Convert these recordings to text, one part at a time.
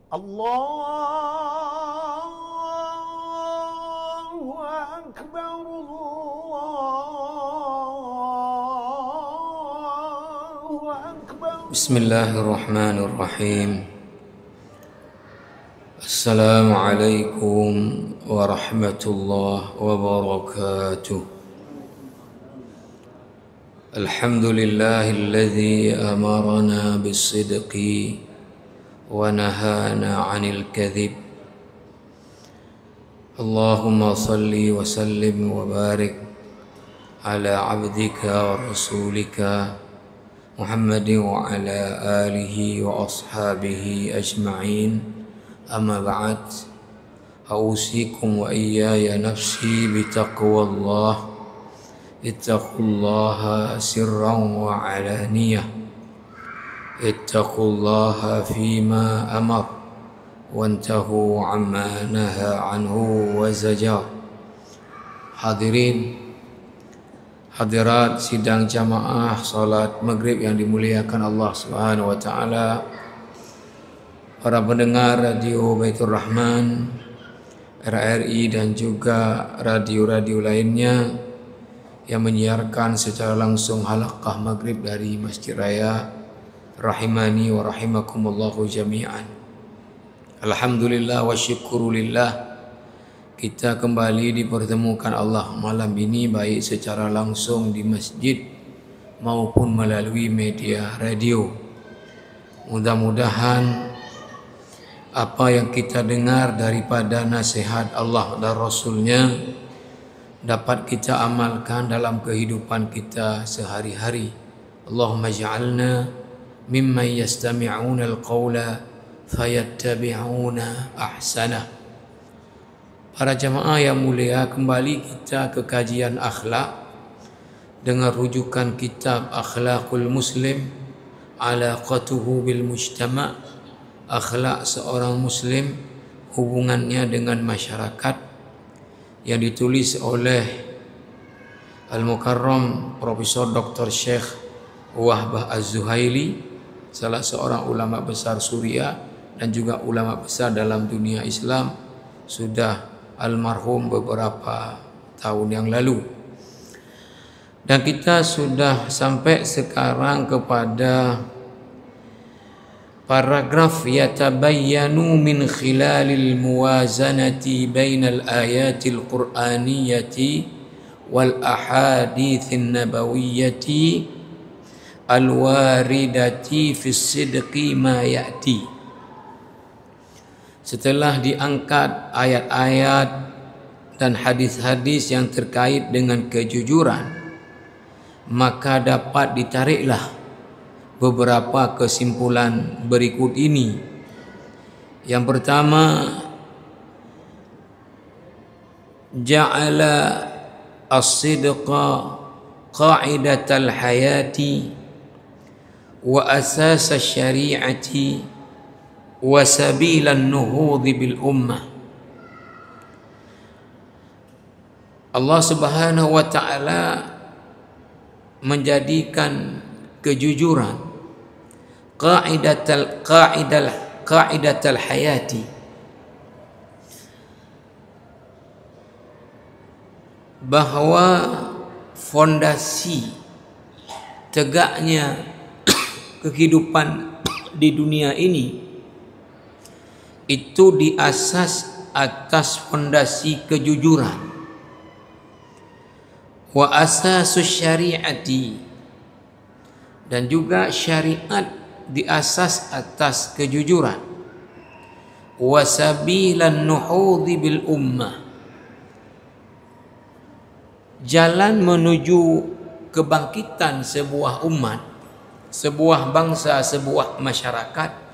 الله أكبر الله أكبر. بسم الله الرحمن الرحيم. السلام عليكم ورحمة الله وبركاته. الحمد لله الذي أمرنا بالصدق ونهانا عن الكذب. اللهم صل وسلم وبارك على عبدك ورسولك محمد وعلى آله وأصحابه أجمعين. أما بعد، أوصيكم وإياي نفسي بتقوى الله. اتقوا الله سرا وعلانية، اتقوا الله فيما أمر وانتهوا عما نهى عنه وزجر. Hadirin hadirat sidang jamaah salat maghrib yang dimuliakan Allah Subhanahu wa taala, para pendengar radio Baitur Rahman, RRI dan juga radio-radio lainnya yang menyiarkan secara langsung halaqah maghrib dari Masjid Raya rahimani wa rahimakumullahu jami'an. Alhamdulillah wa syukurulillah, kita kembali dipertemukan Allah malam ini, baik secara langsung di masjid maupun melalui media radio. Mudah-mudahan apa yang kita dengar daripada nasihat Allah dan Rasulnya dapat kita amalkan dalam kehidupan kita sehari-hari. Allahumma ja'alna mimman yastami'una al-qawla fayattabi'una ahsanah. Para jamaah yang mulia, kembali kita ke kajian akhlak dengan rujukan kitab Akhlaqul Muslim, Alaqatuhu bil Mujtama', akhlak seorang muslim, hubungannya dengan masyarakat, yang ditulis oleh Al-Mukarram Profesor Dr. Syekh Wahbah Az-Zuhaili, salah seorang ulama besar Suriah dan juga ulama besar dalam dunia Islam, sudah almarhum beberapa tahun yang lalu. Dan kita sudah sampai sekarang kepada paragraf yatabayyanu min khilalil muwazanati bainal ayatil qur'aniyati wal ahaditsin nabawiyyati al-waridati fis sidqi ma ya'ti. Setelah diangkat ayat-ayat dan hadis-hadis yang terkait dengan kejujuran, maka dapat ditariklah beberapa kesimpulan berikut ini. Yang pertama, ja'ala as-sidqa qa'idatal hayati wa asas syari'ati wa sabilan nuhudhi bil ummah. Allah Subhanahu wa taala menjadikan kejujuran qa'idatal hayati, bahwa fondasi tegaknya kehidupan di dunia ini itu diasas atas fondasi kejujuran. Wa asasus syari'ati, dan juga syariat diasas atas kejujuran. Wa sabilan nuhudhi bil ummah, jalan menuju kebangkitan sebuah umat, sebuah bangsa, sebuah masyarakat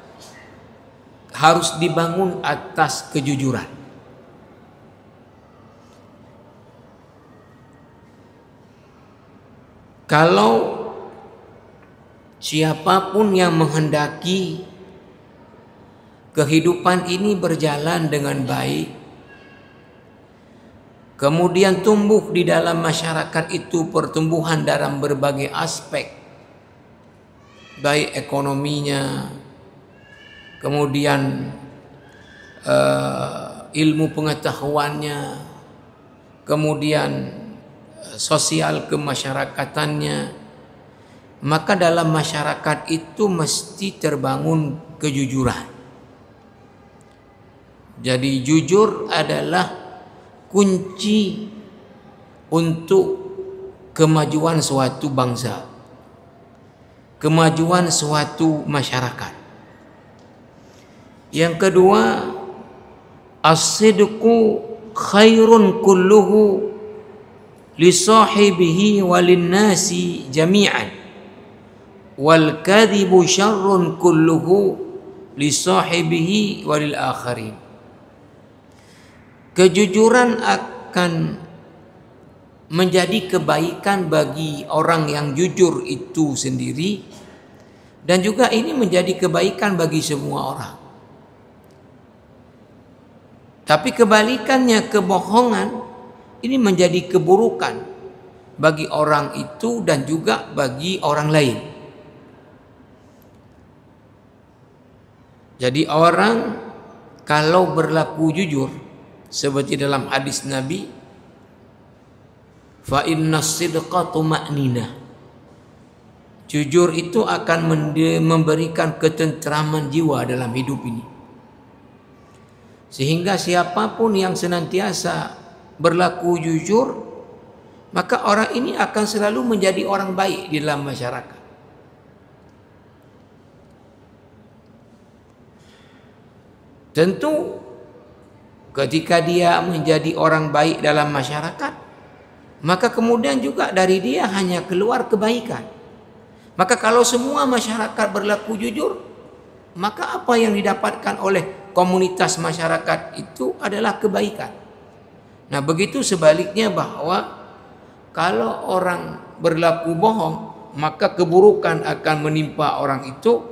harus dibangun atas kejujuran. Kalau siapapun yang menghendaki kehidupan ini berjalan dengan baik, kemudian tumbuh di dalam masyarakat itu pertumbuhan dalam berbagai aspek, baik ekonominya, kemudian ilmu pengetahuannya, kemudian sosial kemasyarakatannya, maka dalam masyarakat itu mesti terbangun kejujuran. Jadi jujur adalah kunci untuk kemajuan suatu bangsa, kemajuan suatu masyarakat. Yang kedua, as-sidqu khairun kulluhu li sahibihi walin nasi jami'an wal kadhibu syarrun kulluhu li sahibihi walil akharin. Kejujuran akan menjadi kebaikan bagi orang yang jujur itu sendiri, dan juga ini menjadi kebaikan bagi semua orang. Tapi kebalikannya, kebohongan ini menjadi keburukan bagi orang itu dan juga bagi orang lain. Jadi orang kalau berlaku jujur, seperti dalam hadis Nabi, fa innas sidqa tuma'ninah, jujur itu akan memberikan ketentraman jiwa dalam hidup ini. Sehingga siapapun yang senantiasa berlaku jujur, maka orang ini akan selalu menjadi orang baik di dalam masyarakat. Tentu ketika dia menjadi orang baik dalam masyarakat, maka kemudian juga dari dia hanya keluar kebaikan. Maka kalau semua masyarakat berlaku jujur, maka apa yang didapatkan oleh komunitas masyarakat itu adalah kebaikan. Nah, begitu sebaliknya, bahwa kalau orang berlaku bohong, maka keburukan akan menimpa orang itu.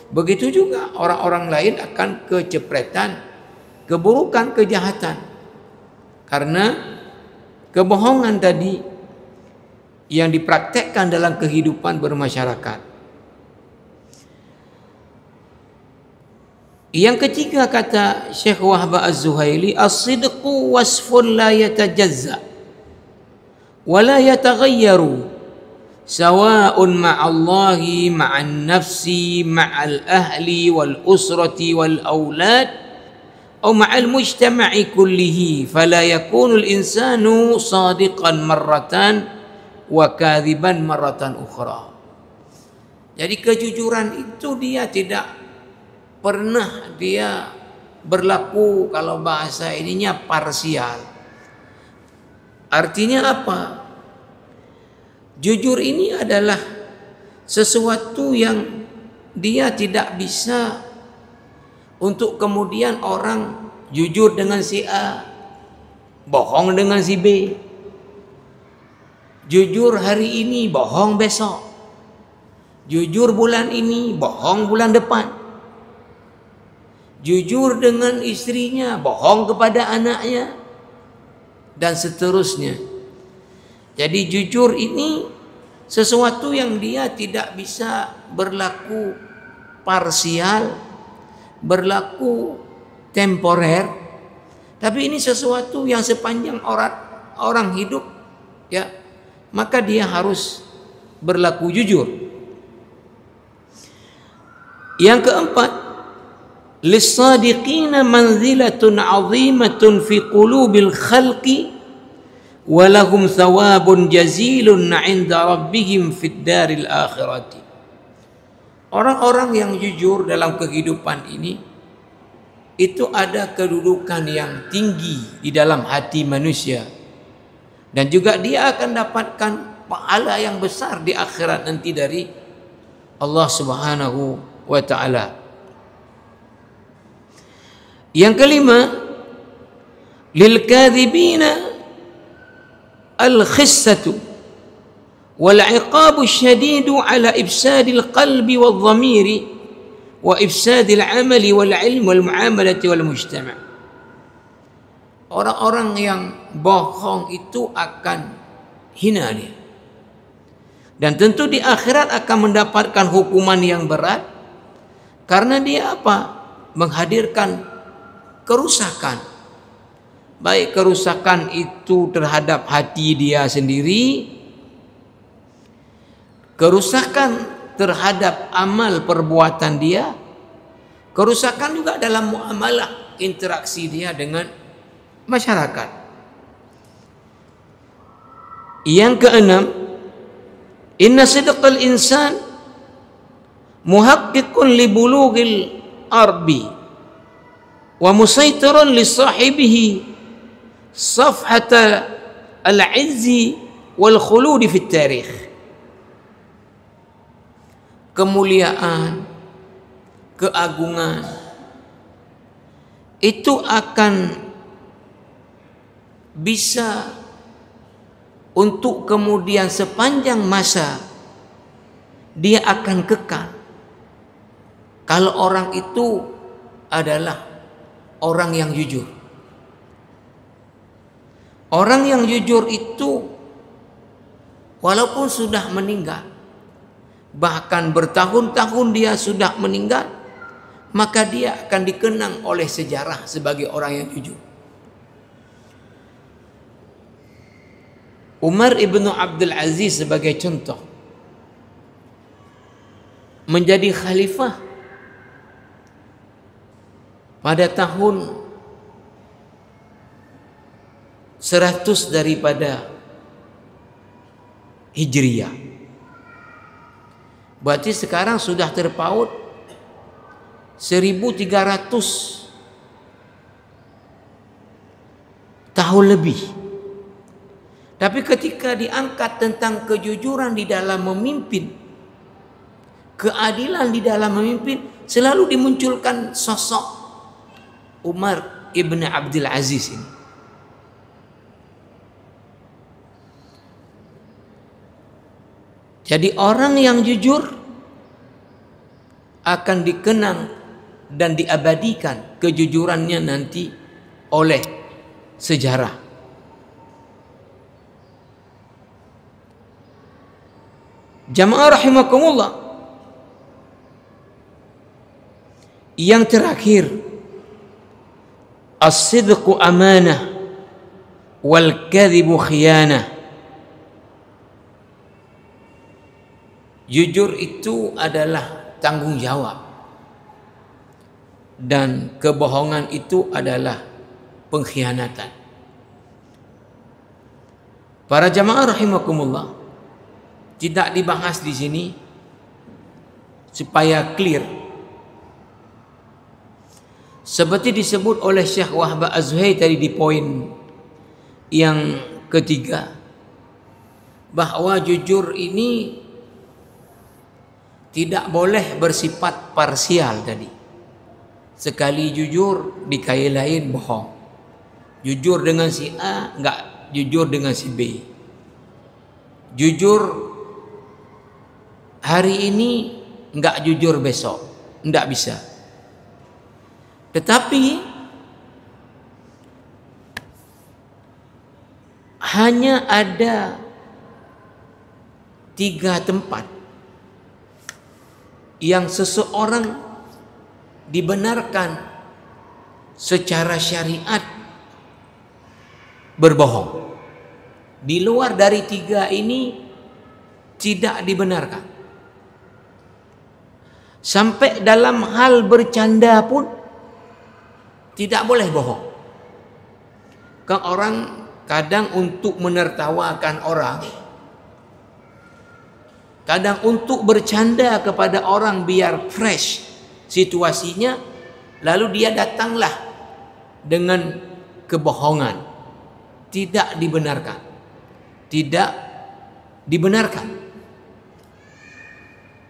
Begitu juga orang-orang lain akan kecepretan keburukan, kejahatan, karena kebohongan tadi yang dipraktekkan dalam kehidupan bermasyarakat. Yang ketiga, kata Syekh Wahbah Az-Zuhaili, as-sidqu wasfun la yatajazza wa la yataghayyaru sawa'un ma'allahi ma'an nafsi ma'al ahli wal usrati wal aulad أو مع المجتمع كله فلا يكون الإنسان صادقا مرة وكاذبا مرة أخرى. Jadi kejujuran itu dia tidak pernah dia berlaku, kalau bahasa ininya parsial. Artinya apa? Jujur ini adalah sesuatu yang dia tidak bisa untuk kemudian orang jujur dengan si A, bohong dengan si B. Jujur hari ini, bohong besok. Jujur bulan ini, bohong bulan depan. Jujur dengan istrinya, bohong kepada anaknya, dan seterusnya. Jadi jujur ini sesuatu yang dia tidak bisa berlaku parsial, berlaku temporer, tapi ini sesuatu yang sepanjang orang hidup, ya, maka dia harus berlaku jujur. Yang keempat, lis-sadiqina manzilatun 'azimatun fi qulubil khalqi wa lahum thawabun jazilun 'inda rabbihim fid daril akhirati. Orang-orang yang jujur dalam kehidupan ini itu ada kedudukan yang tinggi di dalam hati manusia, dan juga dia akan dapatkan pahala yang besar di akhirat nanti dari Allah Subhanahu wa ta'ala. Yang kelima, lil kadzibina al khissatu wal iqabu syadidu ala ifsadil qalbi wal dhamiri wa ifsadil amali wal ilmi wal muamalati wal mujtama'. Orang-orang yang bohong itu akan hina dia, dan tentu di akhirat akan mendapatkan hukuman yang berat, karena dia apa? Menghadirkan kerusakan. Baik kerusakan itu terhadap hati dia sendiri, kerusakan terhadap amal perbuatan dia, kerusakan juga dalam muamalah interaksi dia dengan masyarakat. Yang keenam, inna sidqal insan muhaqqiqun li bulughil arbi wa musaytirun li sahibihi safhata al-'izzi wal khulud fi tarikh. Kemuliaan, keagungan itu akan bisa untuk kemudian sepanjang masa dia akan kekal kalau orang itu adalah orang yang jujur. Orang yang jujur itu walaupun sudah meninggal, bahkan bertahun-tahun dia sudah meninggal, maka dia akan dikenang oleh sejarah sebagai orang yang jujur. Umar ibn Abdul Aziz sebagai contoh menjadi khalifah pada tahun 100 daripada Hijriyah. Berarti sekarang sudah terpaut 1300 tahun lebih. Tapi ketika diangkat tentang kejujuran di dalam memimpin, keadilan di dalam memimpin, selalu dimunculkan sosok Umar ibn Abdul Aziz ini. Jadi orang yang jujur akan dikenang dan diabadikan kejujurannya nanti oleh sejarah. Jamaah rahimakumullah. Yang terakhir, as-sidqu amanah wal kadhibu khiyanah. Jujur itu adalah tanggung jawab dan kebohongan itu adalah pengkhianatan. Para jamaah rahimakumullah, tidak dibahas di sini supaya clear. Seperti disebut oleh Syekh Wahbah Az-Zuhaili tadi di poin yang ketiga, bahwa jujur ini tidak boleh bersifat parsial tadi. Sekali jujur, di kali lain bohong. Jujur dengan si A, enggak jujur dengan si B. Jujur hari ini, enggak jujur besok. Enggak bisa. Tetapi hanya ada 3 tempat yang seseorang dibenarkan secara syariat berbohong. Di luar dari 3 ini tidak dibenarkan. Sampai dalam hal bercanda pun tidak boleh bohong. Kan orang kadang untuk menertawakan orang, kadang untuk bercanda kepada orang biar fresh situasinya, lalu dia datanglah dengan kebohongan. Tidak dibenarkan. Tidak dibenarkan.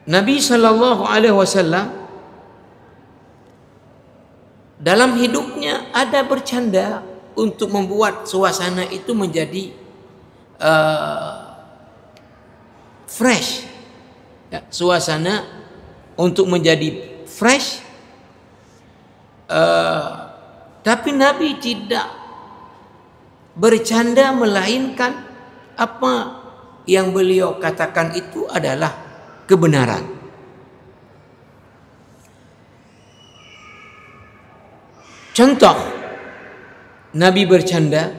Nabi SAW dalam hidupnya ada bercanda untuk membuat suasana itu menjadi fresh, ya, suasana untuk menjadi fresh. Tapi Nabi tidak bercanda, melainkan apa yang beliau katakan itu adalah kebenaran. Contoh, Nabi bercanda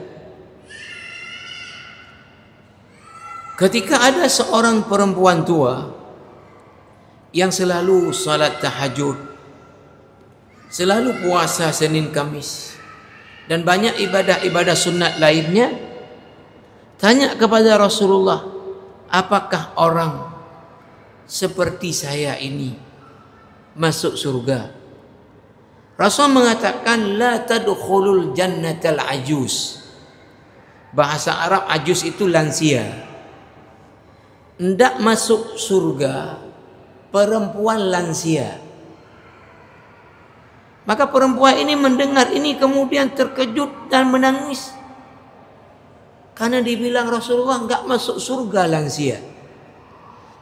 ketika ada seorang perempuan tua yang selalu salat tahajud, selalu puasa Senin Kamis, dan banyak ibadah-ibadah sunat lainnya, tanya kepada Rasulullah, apakah orang seperti saya ini masuk surga? Rasul mengatakan, la tadkhulul jannatal ajuz. Bahasa Arab ajuz itu lansia. Hendak masuk surga perempuan lansia. Maka perempuan ini mendengar ini kemudian terkejut dan menangis. Karena dibilang Rasulullah enggak masuk surga lansia.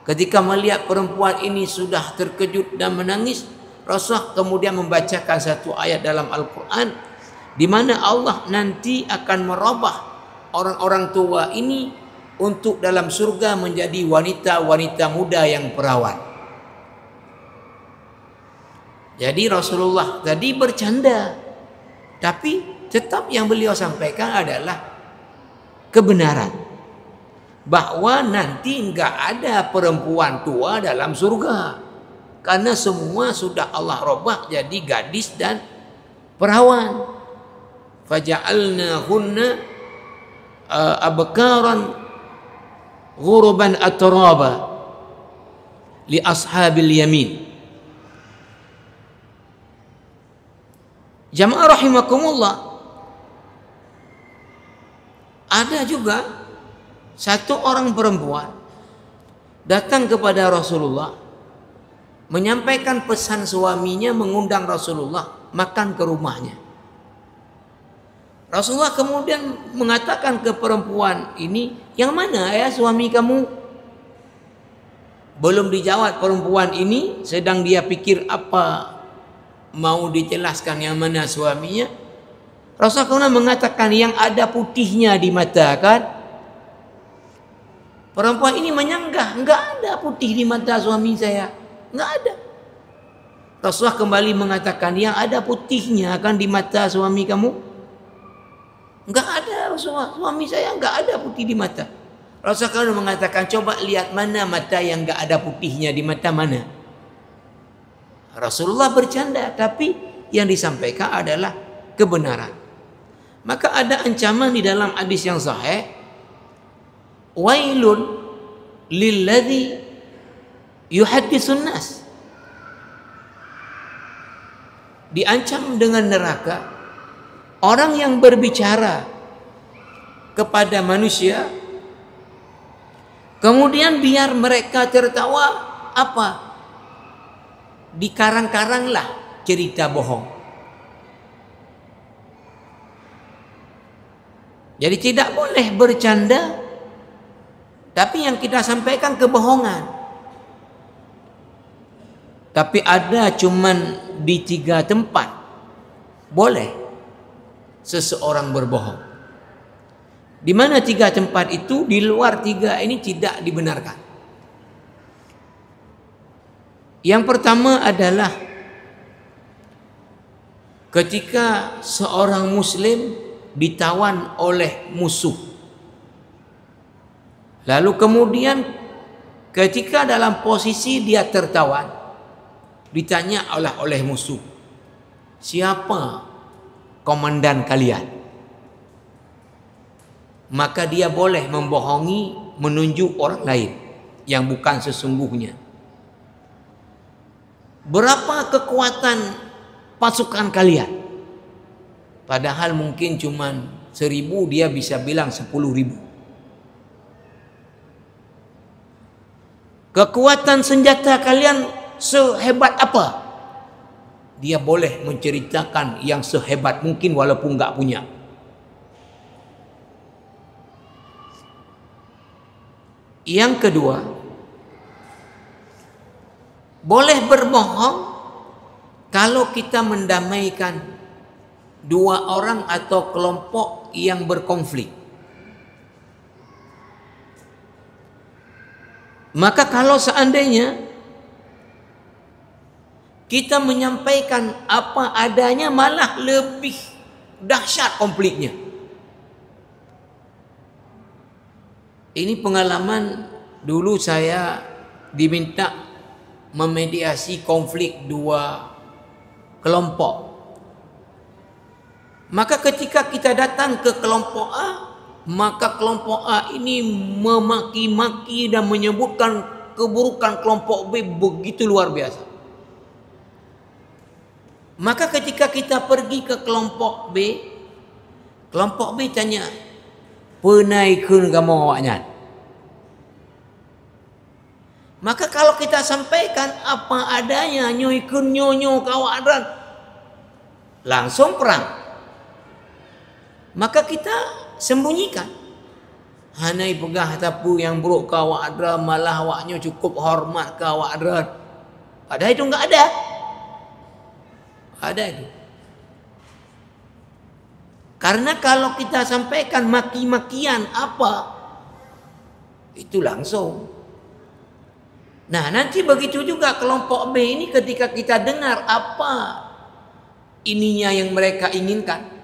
Ketika melihat perempuan ini sudah terkejut dan menangis, Rasulullah kemudian membacakan satu ayat dalam Al-Quran di mana Allah nanti akan merubah orang-orang tua ini untuk dalam surga menjadi wanita-wanita muda yang perawan. Jadi Rasulullah tadi bercanda, tapi tetap yang beliau sampaikan adalah kebenaran, bahwa nanti enggak ada perempuan tua dalam surga. Karena semua sudah Allah robah jadi gadis dan perawan. Faja'alnahunna abkaran ghuruban atraba li ashabil yamin. Jamaah rahimakumullah, ada juga satu orang perempuan datang kepada Rasulullah menyampaikan pesan suaminya, mengundang Rasulullah makan ke rumahnya. Rasulullah kemudian mengatakan ke perempuan ini, yang mana ya suami kamu? Belum dijawab perempuan ini, sedang dia pikir apa mau dijelaskan yang mana suaminya. Rasulullah mengatakan yang ada putihnya di mata, kan? Perempuan ini menyanggah, enggak ada putih di mata suami saya. Enggak ada. Rasulullah kembali mengatakan, yang ada putihnya kan di mata suami kamu? Enggak ada Rasulullah, suami saya enggak ada putih di mata. Rasulullah mengatakan, coba lihat mana mata yang enggak ada putihnya, di mata mana? Rasulullah bercanda, tapi yang disampaikan adalah kebenaran. Maka ada ancaman di dalam hadis yang sahih, wailun lilladzi yuhaddisun nas. Diancam dengan neraka orang yang berbicara kepada manusia, kemudian biar mereka tertawa, apa? Dikarang-karanglah cerita bohong. Jadi tidak boleh bercanda, tapi yang kita sampaikan kebohongan. Tapi ada cuman di 3 tempat boleh seseorang berbohong. Di mana 3 tempat itu? Di luar 3 ini tidak dibenarkan. Yang pertama adalah ketika seorang muslim ditawan oleh musuh. Lalu kemudian ketika dalam posisi dia tertawan, ditanya oleh musuh, siapa komandan kalian? Maka dia boleh membohongi, menunjuk orang lain yang bukan sesungguhnya. Berapa kekuatan pasukan kalian? Padahal mungkin cuman 1000, dia bisa bilang 10.000. Kekuatan senjata kalian sehebat apa? Dia boleh menceritakan yang sehebat mungkin walaupun enggak punya. Yang kedua, boleh berbohong kalau kita mendamaikan 2 orang atau kelompok yang berkonflik. Maka kalau seandainya kita menyampaikan apa adanya malah lebih dahsyat konfliknya. Ini pengalaman dulu saya diminta memediasi konflik dua kelompok. Maka ketika kita datang ke kelompok A, maka kelompok A ini memaki-maki dan menyebutkan keburukan kelompok B begitu luar biasa. Maka ketika kita pergi ke kelompok B tanya, "Penaikun kamu awaknya?" Maka kalau kita sampaikan apa adanya, nyoikun nyonyo kawadran, langsung perang. Maka kita sembunyikan. Hanai pegah tapu yang buruk kawadran, malah awaknya cukup hormat kawadran. Padahal itu enggak ada. Ada itu. Karena kalau kita sampaikan maki-makian apa, itu langsung. Nah, nanti begitu juga kelompok B ini ketika kita dengar apa ininya yang mereka inginkan.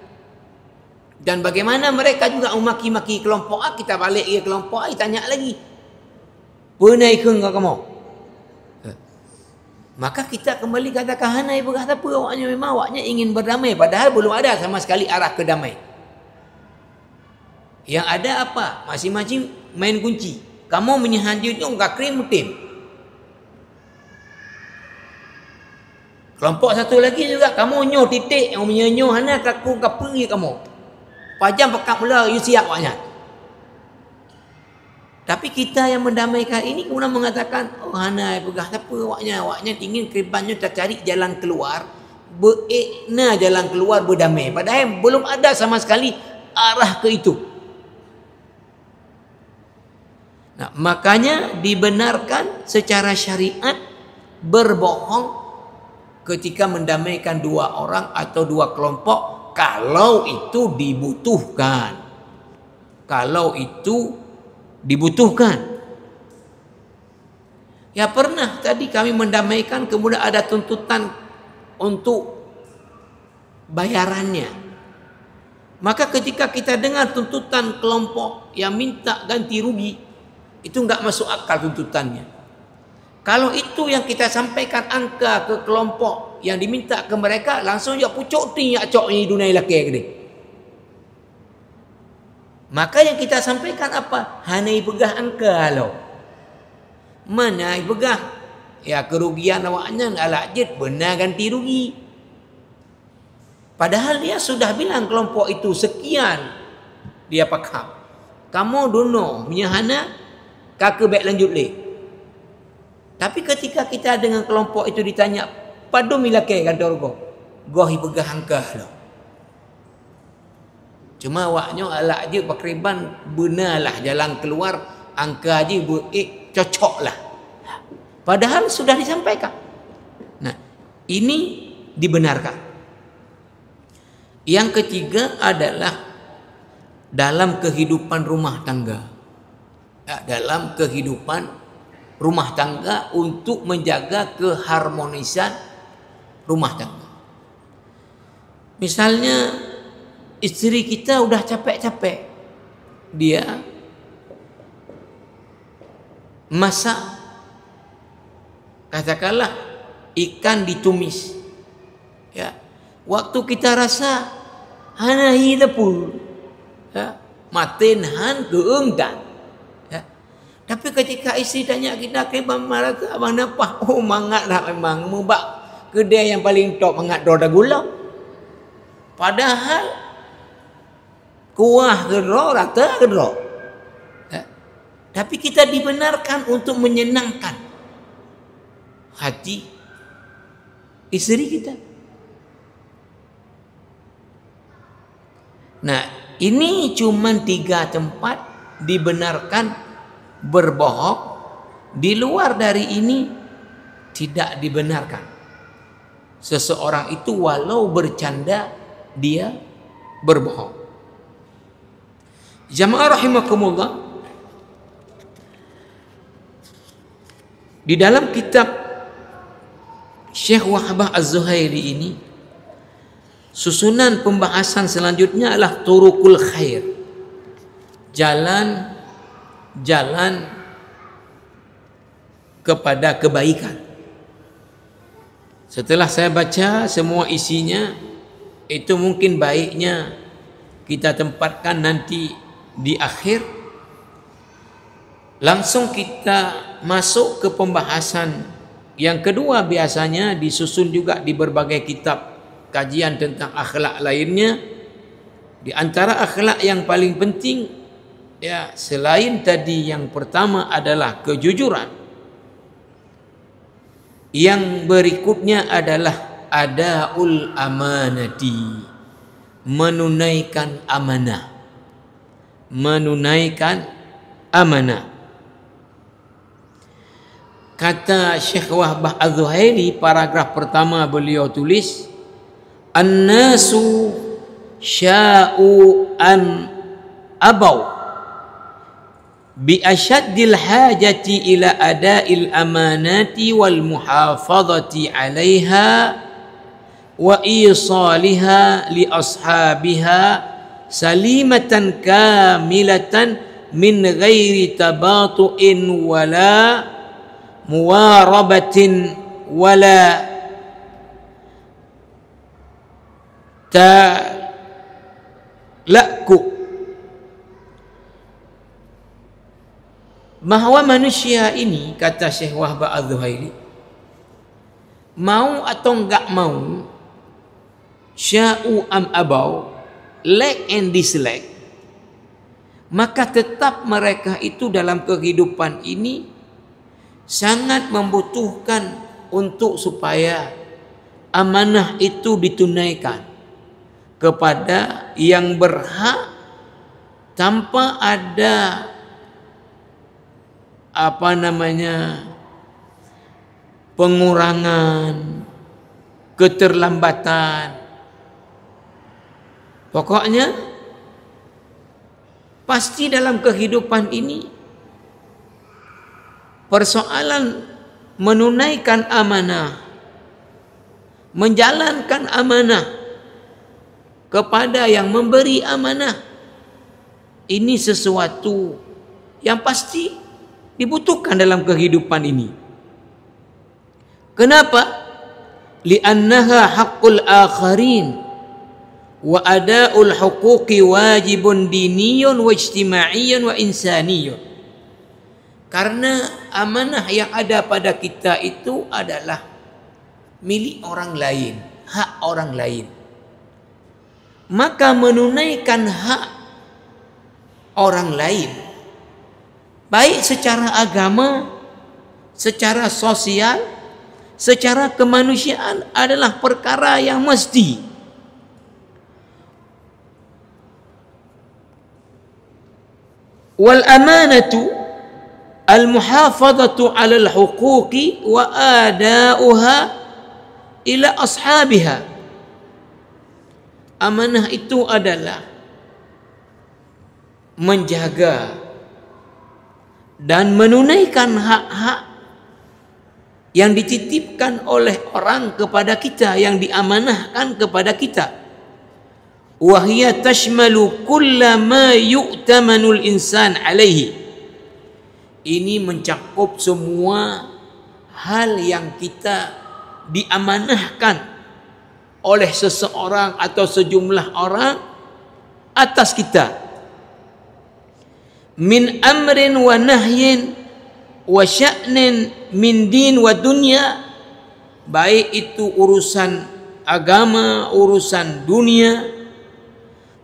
Dan bagaimana mereka juga memaki-maki kelompok A, kita balik ke kelompok A, tanya lagi. "Penaikun kamu?" Maka kita kembali katakan, "Hanai berkata apa awaknya, memang awaknya ingin berdamai." Padahal belum ada sama sekali arah ke damai. Yang ada apa? Masing-masing main kunci. Kamu menyehanjutnya enggak krim tim. Kelompok satu lagi juga, kamu nyoh titik, yang menyenyoh hana kaku kapuri kamu. Pajam pekat pula you siap awaknya. Tapi kita yang mendamaikan ini kemudian mengatakan, "Oh hanai pegah apa awaknya ingin keribannya cari jalan keluar, berekna jalan keluar berdamai." Padahal belum ada sama sekali arah ke itu. Nah, makanya dibenarkan secara syariat berbohong ketika mendamaikan dua orang atau dua kelompok kalau itu dibutuhkan. Kalau itu dibutuhkan. Ya pernah tadi kami mendamaikan kemudian ada tuntutan untuk bayarannya. Maka ketika kita dengar tuntutan kelompok yang minta ganti rugi, itu enggak masuk akal tuntutannya. Kalau itu yang kita sampaikan angka ke kelompok yang diminta ke mereka, langsung ya pucuk ni acok ni dunai laki gede. Maka yang kita sampaikan apa? Hanai pegah angka lo. Mana pegah? Ya kerugian awaknya ala jet benar ganti rugi. Padahal dia sudah bilang kelompok itu sekian. Dia pakam. Kamu dono punya hana kakek baik lanjut le. Tapi ketika kita dengan kelompok itu ditanya, "Padu milake kan dorgo?" Gohi pegah angka lo. Cuma awaknya ala je pakriban benarlah jalan keluar, angka je cocoklah. Padahal sudah disampaikan. Nah, ini dibenarkan. Yang ketiga adalah dalam kehidupan rumah tangga. Ya, dalam kehidupan rumah tangga untuk menjaga keharmonisan rumah tangga. Misalnya istri kita udah capek-capek, dia masak, katakanlah ikan ditumis, ya, waktu kita rasa hanahi lepul, ya, maten han keenggan, ya. Tapi ketika istri tanya kita ke marah ke abang napah, oh mangat dah memang mubak kedai yang paling top mangat doda gula. Padahal kuah kedro, rata kedro. Ya. Tapi kita dibenarkan untuk menyenangkan hati istri kita. Nah, ini cuma 3 tempat dibenarkan berbohong. Di luar dari ini tidak dibenarkan. Seseorang itu walau bercanda dia berbohong. Jamaah rahimakumullah, di dalam kitab Syekh Wahbah Az-Zuhaili ini, susunan pembahasan selanjutnya adalah turukul khair, jalan kepada kebaikan. Setelah saya baca semua isinya, itu mungkin baiknya kita tempatkan nanti di akhir. Langsung kita masuk ke pembahasan yang kedua. Biasanya disusun juga di berbagai kitab kajian tentang akhlak lainnya. Di antara akhlak yang paling penting, ya, selain tadi yang pertama adalah kejujuran, yang berikutnya adalah adaul amanati, menunaikan amanah. Menunaikan amanah. Kata Syekh Wahbah Az-Zuhaili, paragraf pertama beliau tulis, an-nasu sya'u an abaw bi asyaddil hajati ila ada'il amanati wal muhafazati 'alaiha wa isaliha li ashabiha salimatan kamilatan min ghairi tabatu'in wala muwarabatin wala talakku. Bahawa manusia ini, kata Syekh Wahbah Az-Zuhaili, mau atau enggak mau, sya'u am abau, like and dislike, maka tetap mereka itu dalam kehidupan ini sangat membutuhkan untuk supaya amanah itu ditunaikan kepada yang berhak tanpa ada pengurangan, keterlambatan. Pokoknya pasti dalam kehidupan ini persoalan menunaikan amanah, menjalankan amanah kepada yang memberi amanah, ini sesuatu yang pasti dibutuhkan dalam kehidupan ini. Kenapa? Li'annaha haqqul akharin wa ada'ul huquqi wajibun diniyun wa ijtima'iyyun wa insaniyun. Karena amanah yang ada pada kita itu adalah milik orang lain, hak orang lain. Maka menunaikan hak orang lain, baik secara agama, secara sosial, secara kemanusiaan, adalah perkara yang mesti. Wal amanatu al-muhafazatu 'ala al-huquqi wa ada'uha ila ashabiha. Amanah itu adalah menjaga dan menunaikan hak-hak yang dititipkan oleh orang kepada kita, yang diamanahkan kepada kita. Wa hiya tashmalu kulla ma yu'tamanul insan alaihi. Ini mencakup semua hal yang kita diamanahkan oleh seseorang atau sejumlah orang atas kita. Min amrin wa nahyin wa sya'nin min din wa dunya, baik itu urusan agama, urusan dunia.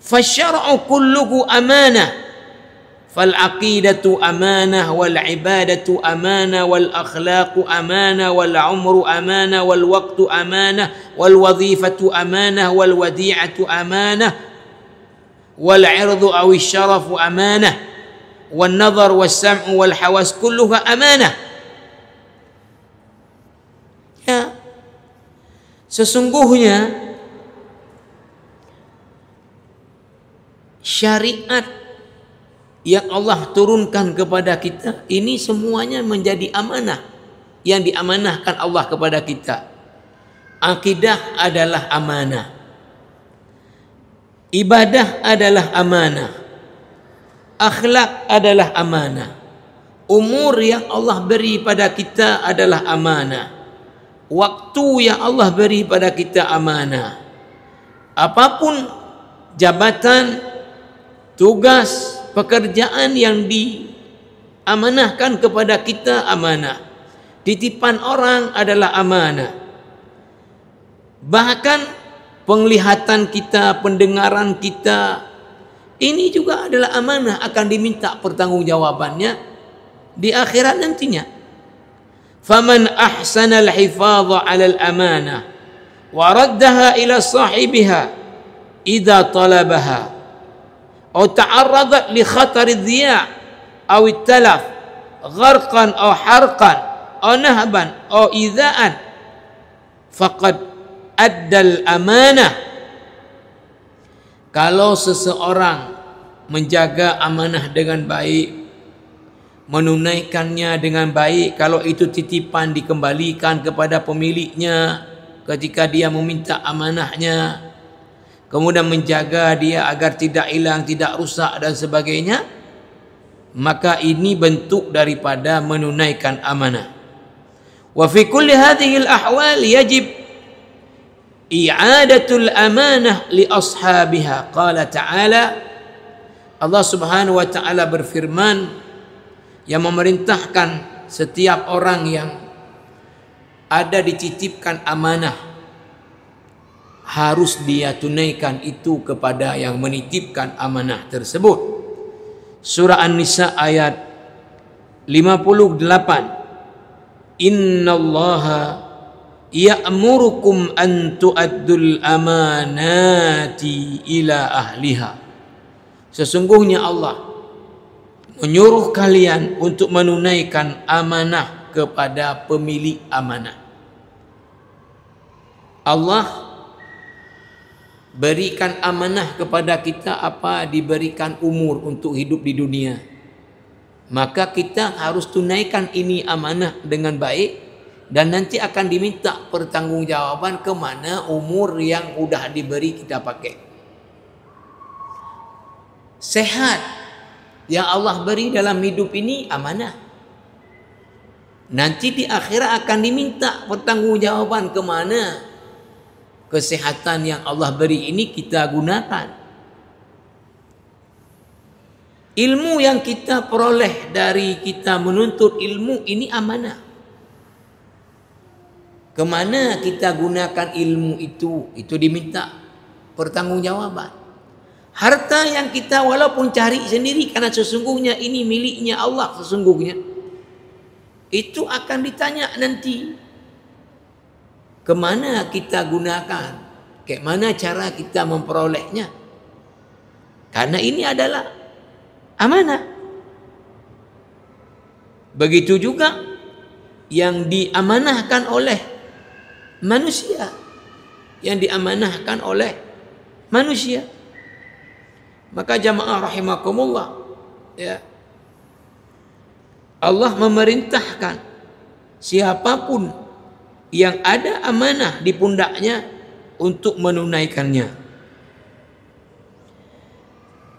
Fasyar'u kulluhu amanah. فالعقيدة أمانة والعبادة أمانة والأخلاق أمانة والعمر أمانة والوقت أمانة والوظيفة أمانة والوديعة أمانة والعرض أو الشرف أمانة والنظر والسمع والحواس كلها أمانة. Ya, sesungguhnya syariat yang Allah turunkan kepada kita ini semuanya menjadi amanah yang diamanahkan Allah kepada kita. Akidah adalah amanah. Ibadah adalah amanah. Akhlak adalah amanah. Umur yang Allah beri pada kita adalah amanah. Waktu yang Allah beri pada kita amanah. Apapun jabatan, tugas, pekerjaan yang diamanahkan kepada kita amanah. Titipan orang adalah amanah. Bahkan penglihatan kita, pendengaran kita, ini juga adalah amanah, akan diminta pertanggungjawabannya di akhirat nantinya. Faman ahsana al-hifadha 'ala al-amanah wa raddaha ila sahibiha idza talabaha aw ta'arradat li khatar ad-dhiya' aw at-talaf gharqan aw harqan aw nahban aw idza'an faqad addal amanah. Kalau seseorang menjaga amanah dengan baik, menunaikannya dengan baik, kalau itu titipan dikembalikan kepada pemiliknya ketika dia meminta amanahnya, kemudian menjaga dia agar tidak hilang, tidak rusak dan sebagainya, maka ini bentuk daripada menunaikan amanah. Wa fi kulli hadhihi al-ahwal yajib i'adatul amanah li ashabiha. Qala ta'ala, Allah Subhanahu wa ta'ala berfirman yang memerintahkan setiap orang yang ada dititipkan amanah harus dia tunaikan itu kepada yang menitipkan amanah tersebut. Surah An-Nisa ayat 58. Innallaha ya'murukum an tu'addul amanati ila ahliha. Sesungguhnya Allah menyuruh kalian untuk menunaikan amanah kepada pemilik amanah. Allah berikan amanah kepada kita apa? Diberikan umur untuk hidup di dunia. Maka kita harus tunaikan ini amanah dengan baik, dan nanti akan diminta pertanggungjawaban kemana umur yang sudah diberi kita pakai. Sehat yang Allah beri dalam hidup ini amanah. Nanti di akhirat akan diminta pertanggungjawaban kemana kesehatan yang Allah beri ini kita gunakan. Ilmu yang kita peroleh dari kita menuntut ilmu ini amanah. Kemana kita gunakan ilmu itu diminta pertanggungjawaban. Harta yang kita walaupun cari sendiri, karena sesungguhnya ini miliknya Allah sesungguhnya, itu akan ditanya nanti. Kemana kita gunakan? Kayak mana cara kita memperolehnya? Karena ini adalah amanah. Begitu juga yang diamanahkan oleh manusia, yang diamanahkan oleh manusia. Maka jamaah rahimakumullah, ya, Allah memerintahkan siapapun yang ada amanah di pundaknya untuk menunaikannya.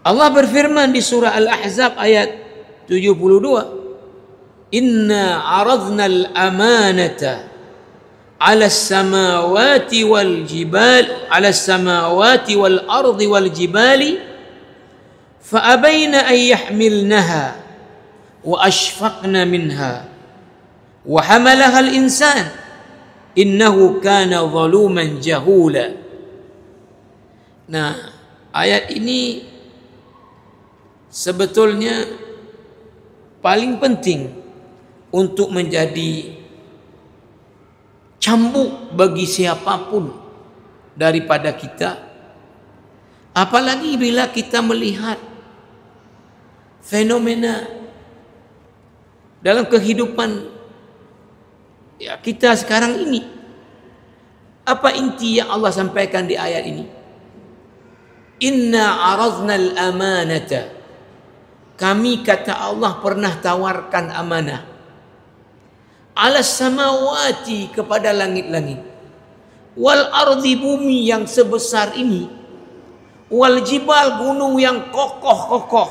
Allah berfirman di surah Al-Ahzab ayat 72, Inna aradna al-amanata ala samawati wal jibal ala samawati wal ardi wal jibali fa abaina an yahmilnaha wa ashfaqna minha wa hamalaha al insan innahu kana zaluman jahula. Nah, ayat ini sebetulnya paling penting untuk menjadi cambuk bagi siapapun daripada kita, apalagi bila kita melihat fenomena dalam kehidupan ya kita sekarang ini. Apa inti yang Allah sampaikan di ayat ini? Inna aradna al-amanata, kami kata Allah pernah tawarkan amanah, ala samawati kepada langit-langit, wal ardi, bumi yang sebesar ini, wal jibal, gunung yang kokoh-kokoh,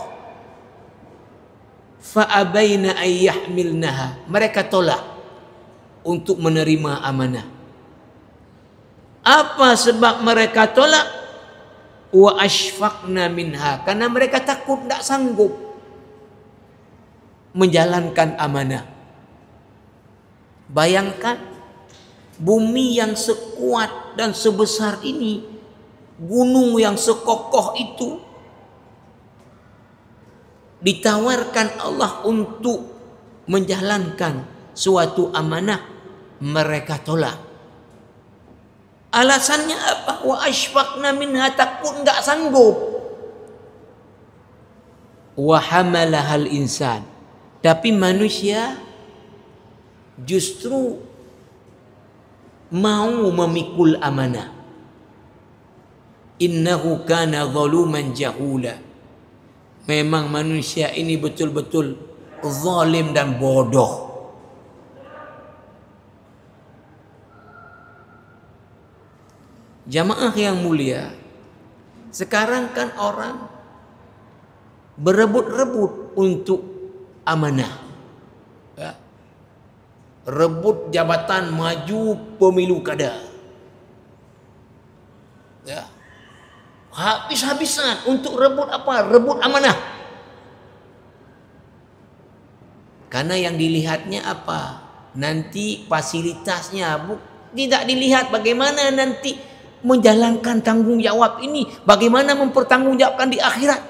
fa abaina ay yahmilnaha, mereka tolak untuk menerima amanah. Apa sebab mereka tolak? Wa ashfaqna minha, karena mereka takut, tak sanggup menjalankan amanah. Bayangkan bumi yang sekuat dan sebesar ini, gunung yang sekokoh itu, ditawarkan Allah untuk menjalankan suatu amanah, mereka tolak. Alasannya apa? Wa ashfaqna minha, takut enggak sanggup. Wa hamalahal insan, tapi manusia justru mau memikul amanah. Innahu kana zaluman jahula, memang manusia ini betul-betul zalim dan bodoh. Jamaah yang mulia, sekarang kan orang berebut-rebut untuk amanah, ya. Rebut jabatan maju pemilu kada, ya. Habis-habisan untuk rebut apa? Rebut amanah. Karena yang dilihatnya apa? Nanti fasilitasnya, tidak dilihat bagaimana nanti menjalankan tanggung jawab ini, bagaimana mempertanggungjawabkan di akhirat.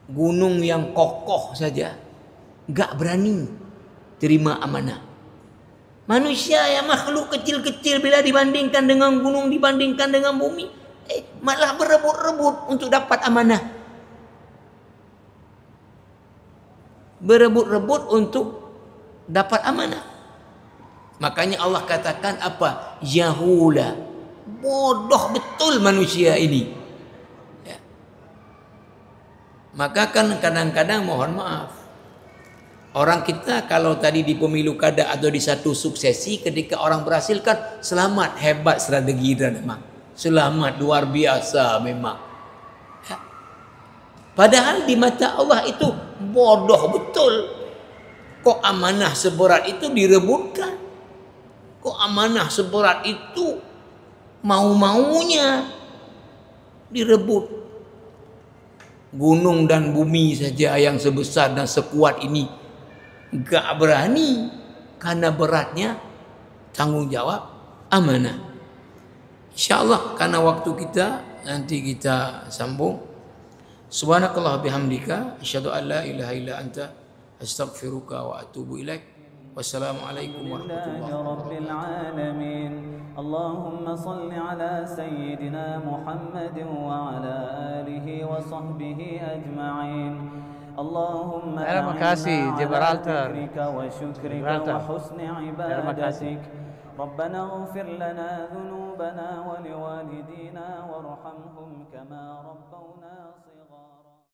Gunung yang kokoh saja gak berani terima amanah. Manusia yang makhluk kecil-kecil bila dibandingkan dengan gunung, dibandingkan dengan bumi, malah berebut-rebut untuk dapat amanah. Berebut-rebut untuk dapat amanah. Makanya Allah katakan apa? Jahula, bodoh betul manusia ini, ya. Maka kan kadang-kadang mohon maaf, orang kita kalau tadi di pemilu kada atau di satu suksesi, ketika orang berhasil kan selamat, hebat strategi dan memang selamat, luar biasa memang, ya. Padahal di mata Allah itu bodoh betul. Kok amanah seberat itu direbutkan? Kok amanah seberat itu mau-maunya direbut? Gunung dan bumi saja yang sebesar dan sekuat ini gak berani karena beratnya tanggung jawab amanah. InsyaAllah karena waktu kita, nanti kita sambung. Subhanakallah bihamdika asyhadu an la ilaha illa anta astaghfiruka wa atubu ilaik. Wassalamualaikum warahmatullahi wabarakatuh. Allahumma salli ala sayyidina Muhammad wa ala alihi wa sahbihi ajma'in. Allahumma terima kasih Gibraltar. wa syukrika wa husni ibadatik. ربنا اغفر لنا ذنوبنا ولوالدينا وارحمهم كما ربونا